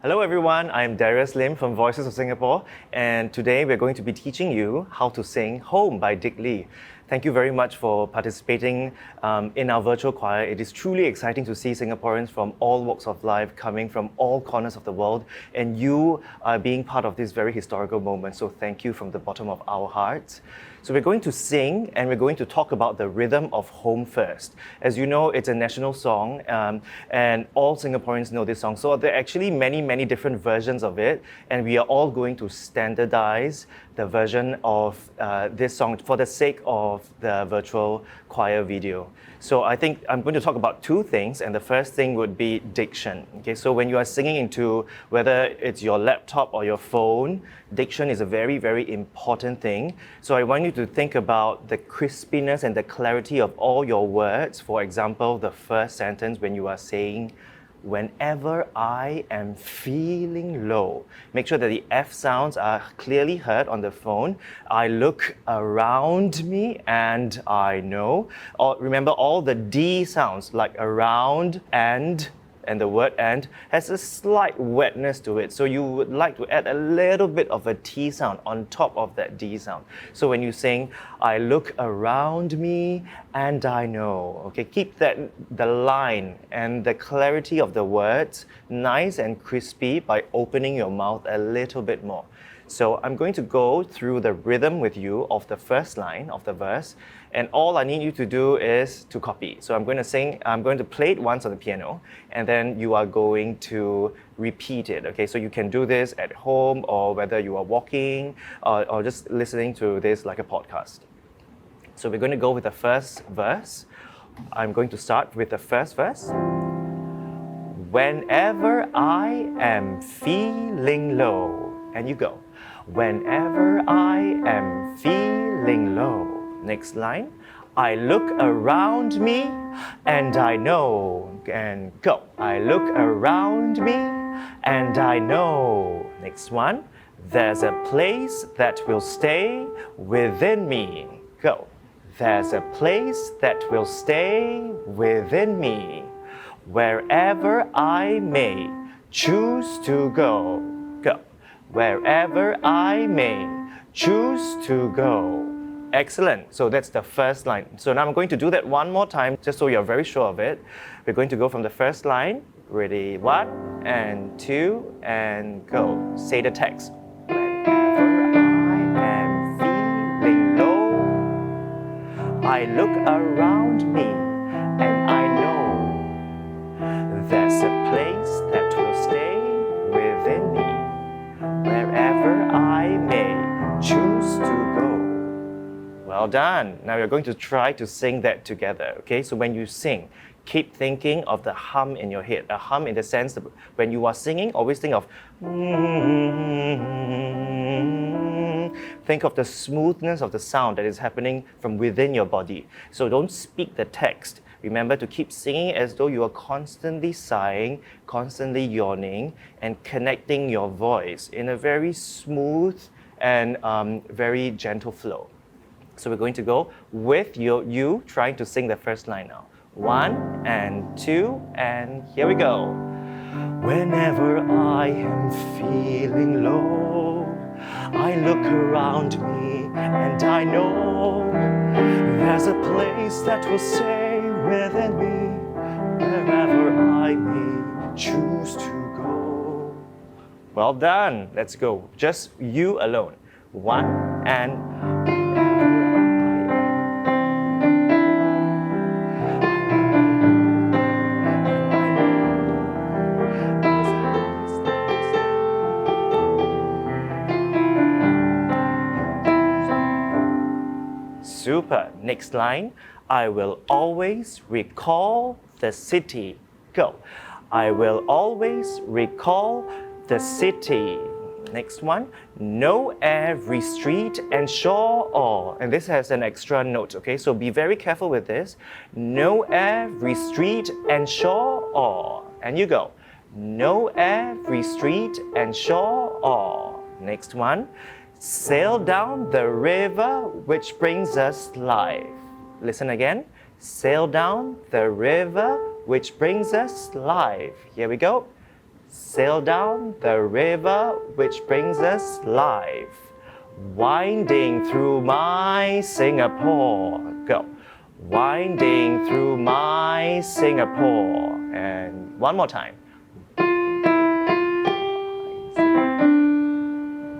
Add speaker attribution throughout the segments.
Speaker 1: Hello everyone, I'm Darius Lim from Voices of Singapore, and today we're going to be teaching you how to sing Home by Dick Lee. Thank you very much for participating in our virtual choir. It is truly exciting to see Singaporeans from all walks of life coming from all corners of the world, and you are being part of this very historical moment, so thank you from the bottom of our hearts. So we're going to sing and we're going to talk about the rhythm of Home First. As you know, it's a national song and all Singaporeans know this song. So there are actually many different versions of it, and we are all going to standardize the version of this song for the sake of the virtual choir video. So I think I'm going to talk about two things, and the first thing would be diction. Okay, so when you are singing into whether it's your laptop or your phone, diction is a very important thing. So I want you to think about the crispiness and the clarity of all your words. For example, the first sentence when you are saying, whenever I am feeling low. Make sure that the F sounds are clearly heard on the phone. I look around me and I know. Or remember all the D sounds like around and the word and has a slight wetness to it. So you would like to add a little bit of a T sound on top of that D sound. So when you sing, I look around me and I know. Okay, keep the line and the clarity of the words nice and crispy by opening your mouth a little bit more. So I'm going to go through the rhythm with you of the first line of the verse, and all I need you to do is to copy. So I'm going to play it once on the piano, and then you are going to repeat it. Okay, so you can do this at home or whether you are walking or just listening to this like a podcast. So we're going to go with the first verse. I'm going to start with the first verse. Whenever I am feeling low, and you go. Whenever I am feeling low. Next line. I look around me and I know. And go. I look around me and I know. Next one. There's a place that will stay within me. Go. There's a place that will stay within me. Wherever I may choose to go. Go. Wherever I may choose to go. Excellent. So that's the first line. So now I'm going to do that one more time, just so you're very sure of it. We're going to go from the first line. Ready? 1 and 2 and go. Say the text. Whenever I am feeling low, I look around me and I know there's a place that will stay within me. Wherever I may choose to go. Well done. Now you're going to try to sing that together, okay? So when you sing, keep thinking of the hum in your head. A hum in the sense that when you are singing, always think of think of the smoothness of the sound that is happening from within your body. So don't speak the text. Remember to keep singing as though you are constantly sighing, constantly yawning, and connecting your voice in a very smooth and very gentle flow. So we're going to go with you trying to sing the first line now. 1 and 2, and here we go. Whenever I am feeling low, I look around me and I know there's a place that will stay within me, wherever I may choose to go. Well done. Let's go. Just you alone. 1 and Super. Next line. I will always recall the city. Go. I will always recall the city. Next one. Know every street and shore or. And this has an extra note, okay? So be very careful with this. Know every street and shore or. And you go. Know every street and shore or. Next one. Sail down the river which brings us life. Listen again. Sail down the river which brings us life. Here we go. Sail down the river which brings us life. Winding through my Singapore. Go. Winding through my Singapore. And one more time.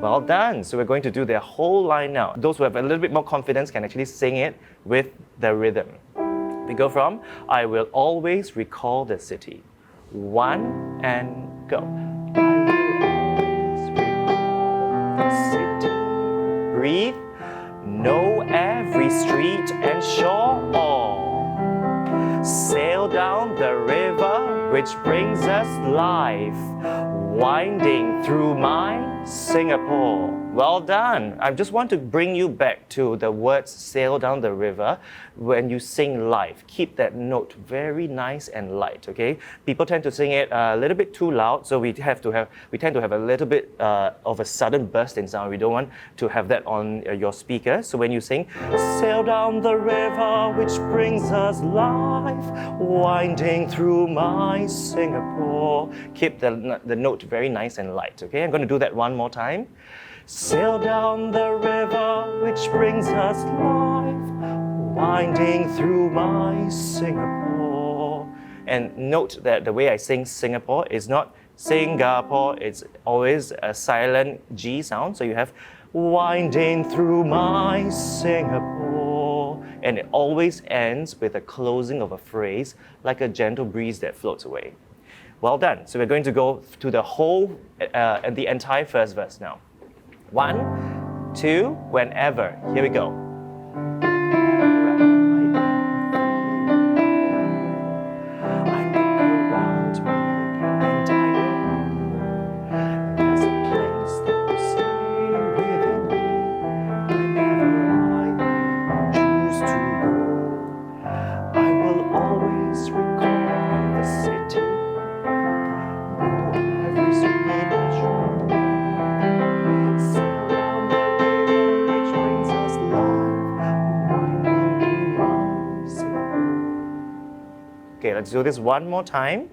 Speaker 1: Well done. So we're going to do the whole line now. Those who have a little bit more confidence can actually sing it with the rhythm. We go from, I will always recall the city. 1 and go. City. Breathe. Know every street and shore. Sail down the river which brings us life. Winding through my Singapore. Well done. I just want to bring you back to the words sail down the river when you sing live. Keep that note very nice and light, okay? People tend to sing it a little bit too loud, so we tend to have a little bit of a sudden burst in sound. We don't want to have that on your speaker. So when you sing, sail down the river which brings us life, winding through my Singapore. Keep the note very nice and light, okay? I'm going to do that one more time. Sail down the river which brings us life, winding through my Singapore. And note that the way I sing Singapore is not Singapore, it's always a silent G sound. So you have winding through my Singapore. And it always ends with a closing of a phrase, like a gentle breeze that floats away. Well done. So we're going to go to the whole, the entire first verse now. 1, 2, whenever. Here we go. Okay, let's do this one more time.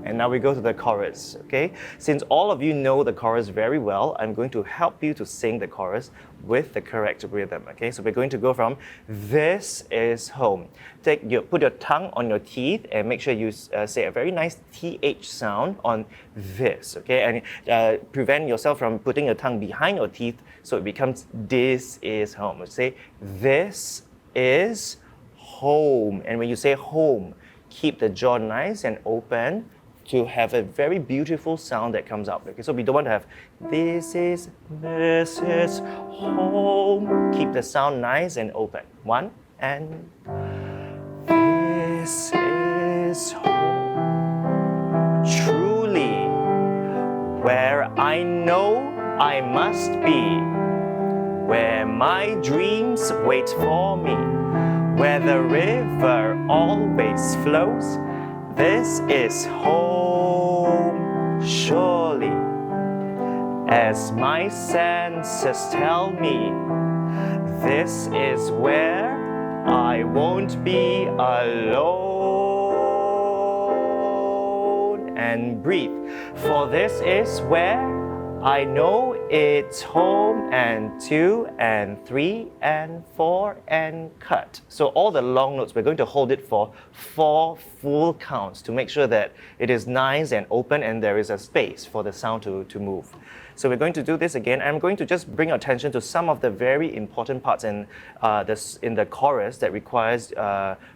Speaker 1: And now we go to the chorus, okay? Since all of you know the chorus very well, I'm going to help you to sing the chorus with the correct rhythm, okay? So we're going to go from, this is home. Put your tongue on your teeth and make sure you say a very nice TH sound on this, okay? And prevent yourself from putting your tongue behind your teeth so it becomes, this is home. Say, this is home. And when you say home, keep the jaw nice and open to have a very beautiful sound that comes out. Okay, so we don't want to have this is home. Keep the sound nice and open. 1 and this is home. Truly, where I know I must be, where my dreams wait for me, where the river always flows. This is home, surely, as my senses tell me. This is where I won't be alone. And breathe, for this is where I know it's home. And 2 and 3 and 4 and cut. So all the long notes, we're going to hold it for 4 full counts to make sure that it is nice and open and there is a space for the sound to move. So we're going to do this again. I'm going to just bring your attention to some of the very important parts in the chorus that requires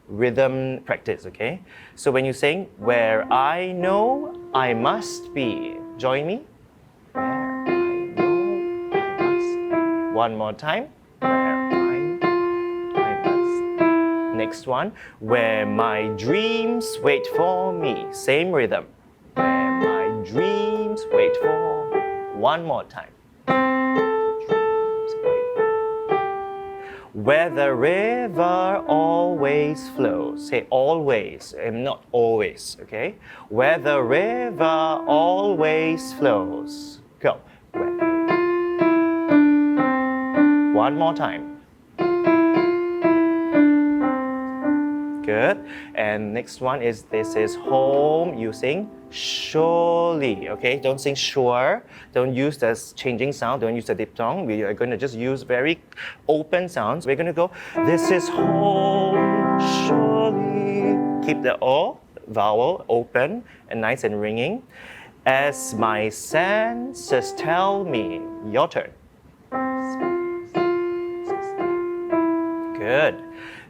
Speaker 1: rhythm practice, okay? So when you sing, where I know I must be, join me. One more time. Where I must. Next one, where my dreams wait for me. Same rhythm. Where my dreams wait for me. One more time. Dreams wait. Where the river always flows. Say always and not always, okay? Where the river always flows. Go. Where. One more time. Good. And next one is, this is home. You sing surely, okay? Don't sing sure. Don't use the changing sound. Don't use the diphthong. We are going to just use very open sounds. We're going to go, this is home, surely. Keep the O vowel open and nice and ringing. As my senses tell me. Your turn. Good.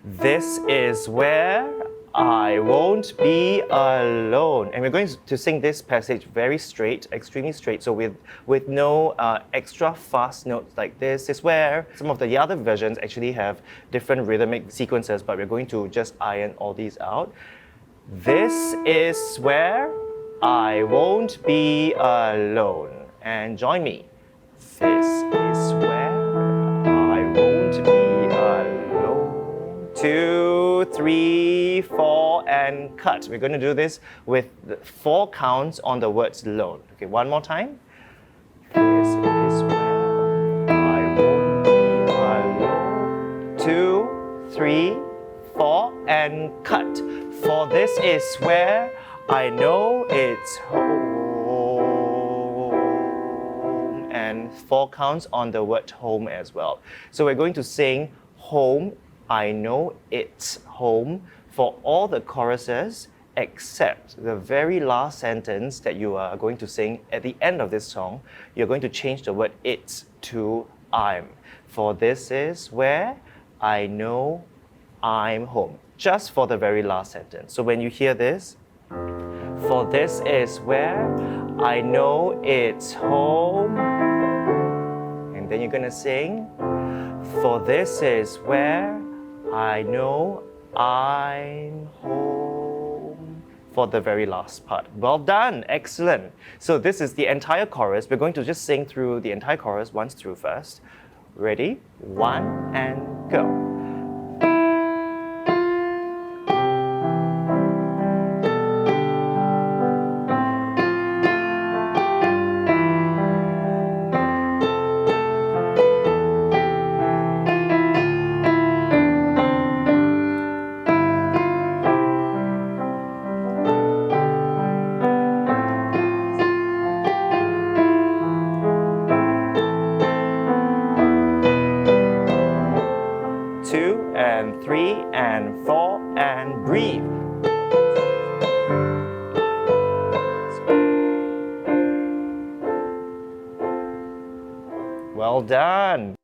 Speaker 1: This is where I won't be alone. And we're going to sing this passage very straight, extremely straight, so with no extra fast notes like this is where. Some of the other versions actually have different rhythmic sequences, but we're going to just iron all these out. This is where I won't be alone. And join me. This is where I won't be alone. 2, 3, 4, and cut. We're going to do this with 4 counts on the words alone. Okay, one more time. This is where I won't be alone. 2, 3, 4, and cut. For this is where I know it's home. And 4 counts on the word home as well. So we're going to sing home, I know it's home for all the choruses except the very last sentence that you are going to sing at the end of this song. You're going to change the word it's to I'm. For this is where I know I'm home. Just for the very last sentence. So when you hear this, for this is where I know it's home. And then you're going to sing, for this is where I know I'm home, for the very last part. Well done, excellent. So this is the entire chorus. We're going to just sing through the entire chorus once through first. Ready? 1 and go. 2 and 3 and 4 and breathe. Well done.